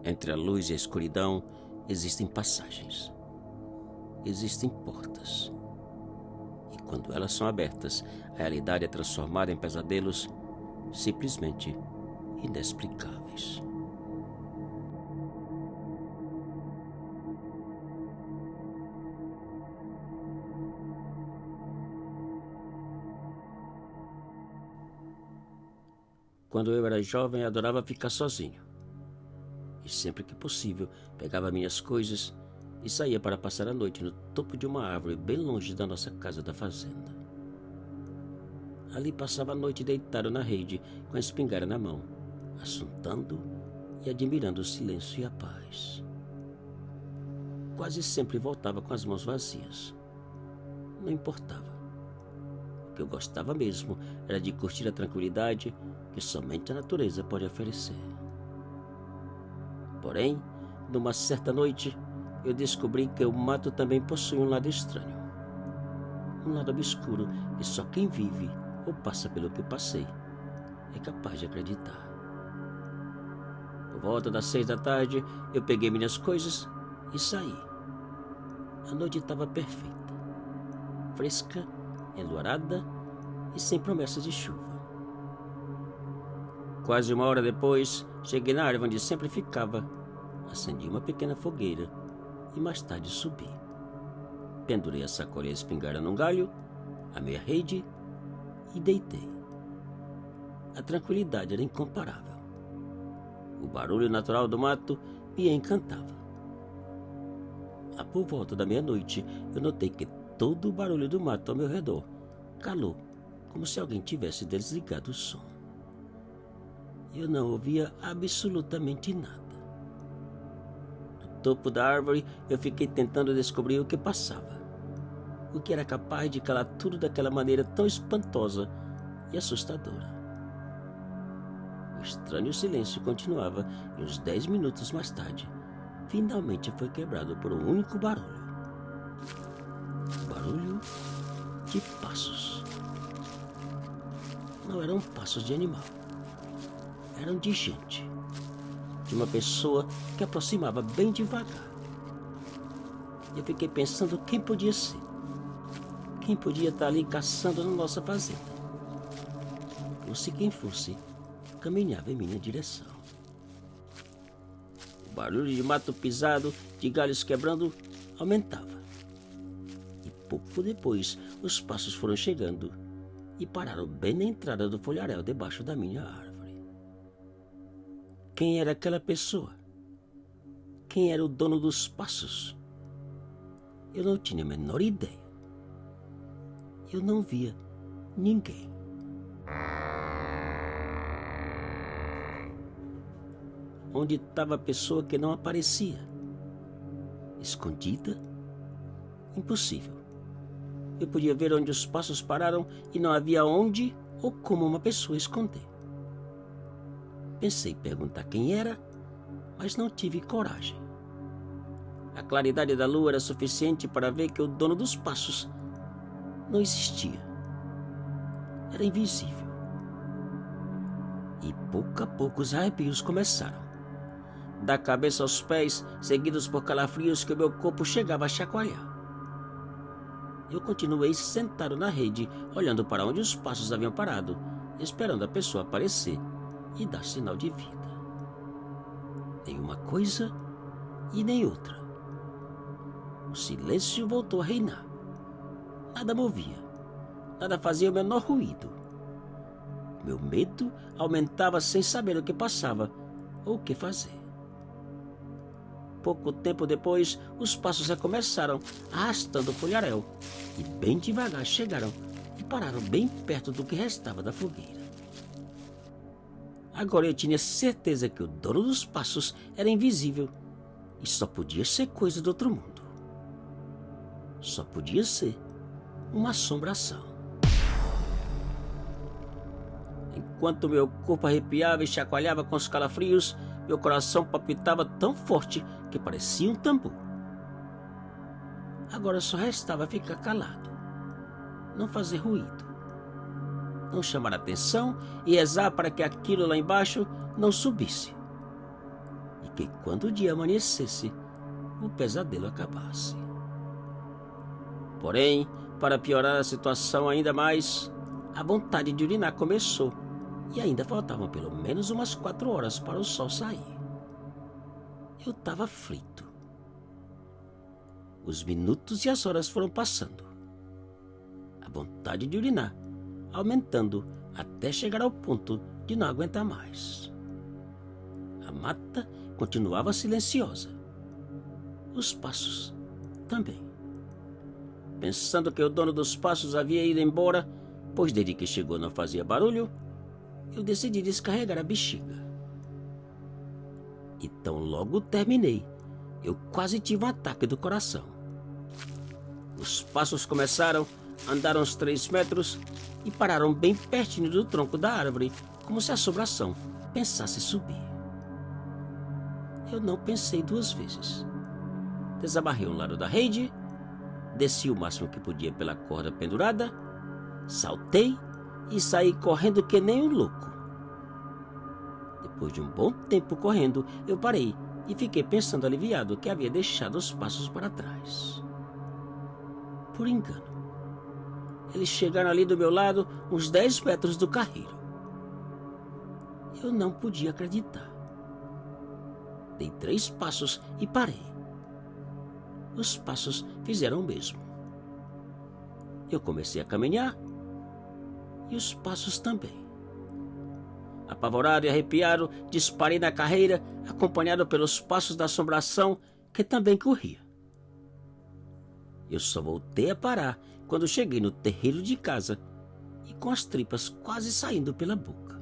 Entre a luz e a escuridão existem passagens. Existem portas. E quando elas são abertas, a realidade é transformada em pesadelos simplesmente inexplicáveis. Quando eu era jovem, adorava ficar sozinho. E sempre que possível, pegava minhas coisas e saía para passar a noite no topo de uma árvore bem longe da nossa casa da fazenda. Ali passava a noite deitado na rede, com a espingarda na mão, assuntando e admirando o silêncio e a paz. Quase sempre voltava com as mãos vazias. Não importava. O que eu gostava mesmo era de curtir a tranquilidade que somente a natureza pode oferecer. Porém, numa certa noite, eu descobri que o mato também possui um lado estranho. Um lado obscuro que só quem vive ou passa pelo que eu passei é capaz de acreditar. Por volta das 6 da tarde, eu peguei minhas coisas e saí. A noite estava perfeita, fresca, enluarada e sem promessas de chuva. Quase uma hora depois, cheguei na árvore onde sempre ficava, acendi uma pequena fogueira e mais tarde subi. Pendurei a sacola e a espingarda num galho, amei a rede e deitei. A tranquilidade era incomparável. O barulho natural do mato me encantava. Lá por volta da meia-noite, eu notei que todo o barulho do mato ao meu redor calou, como se alguém tivesse desligado o som. Eu não ouvia absolutamente nada. No topo da árvore, eu fiquei tentando descobrir o que passava. O que era capaz de calar tudo daquela maneira tão espantosa e assustadora. O estranho silêncio continuava e uns 10 minutos mais tarde, finalmente foi quebrado por um único barulho. Barulho de passos. Não eram passos de animal. Eram de gente. De uma pessoa que aproximava bem devagar. Eu fiquei pensando quem podia ser. Quem podia estar ali caçando na nossa fazenda. Fosse quem fosse, caminhava em minha direção. O barulho de mato pisado, de galhos quebrando, aumentava. E pouco depois, os passos foram chegando e pararam bem na entrada do folharéu debaixo da minha árvore. Quem era aquela pessoa? Quem era o dono dos passos? Eu não tinha a menor ideia. Eu não via ninguém. Onde estava a pessoa que não aparecia? Escondida? Impossível. Eu podia ver onde os passos pararam e não havia onde ou como uma pessoa esconder. Pensei em perguntar quem era, mas não tive coragem. A claridade da lua era suficiente para ver que o dono dos passos não existia. Era invisível. E pouco a pouco os arrepios começaram. Da cabeça aos pés, seguidos por calafrios que o meu corpo chegava a chacoalhar. Eu continuei sentado na rede, olhando para onde os passos haviam parado, esperando a pessoa aparecer e dar sinal de vida. Nem uma coisa e nem outra. O silêncio voltou a reinar. Nada movia. Nada fazia o menor ruído. Meu medo aumentava sem saber o que passava ou o que fazer. Pouco tempo depois, os passos recomeçaram, arrastando o folharéu, e bem devagar chegaram e pararam bem perto do que restava da fogueira. Agora eu tinha certeza que o dono dos passos era invisível e só podia ser coisa do outro mundo. Só podia ser uma assombração. Enquanto meu corpo arrepiava e chacoalhava com os calafrios, meu coração palpitava tão forte que parecia um tambor. Agora só restava ficar calado, não fazer ruído, não chamar atenção e rezar para que aquilo lá embaixo não subisse. E que quando o dia amanhecesse, o pesadelo acabasse. Porém, para piorar a situação ainda mais, a vontade de urinar começou e ainda faltavam pelo menos umas 4 horas para o sol sair. Eu estava frito. Os minutos e as horas foram passando. A vontade de urinar aumentando até chegar ao ponto de não aguentar mais. A mata continuava silenciosa. Os passos também. Pensando que o dono dos passos havia ido embora, pois desde que chegou não fazia barulho, eu decidi descarregar a bexiga. E tão logo terminei, eu quase tive um ataque do coração. Os passos começaram, andaram uns 3 metros e pararam bem pertinho do tronco da árvore, como se a assombração pensasse subir. Eu não pensei 2 vezes. Desamarrei um lado da rede, desci o máximo que podia pela corda pendurada, saltei e saí correndo que nem um louco. Depois de um bom tempo correndo, eu parei e fiquei pensando aliviado que havia deixado os passos para trás. Por engano, eles chegaram ali do meu lado, uns 10 metros do carreiro. Eu não podia acreditar. Dei 3 passos e parei. Os passos fizeram o mesmo. Eu comecei a caminhar e os passos também. Apavorado e arrepiado, disparei na carreira, acompanhado pelos passos da assombração, que também corria. Eu só voltei a parar quando cheguei no terreiro de casa e com as tripas quase saindo pela boca.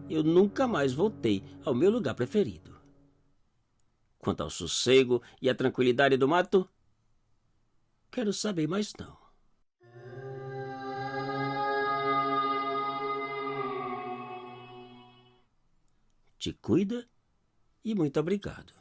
Eu nunca mais voltei ao meu lugar preferido. Quanto ao sossego e à tranquilidade do mato, quero saber mais não. Te cuida e muito obrigado.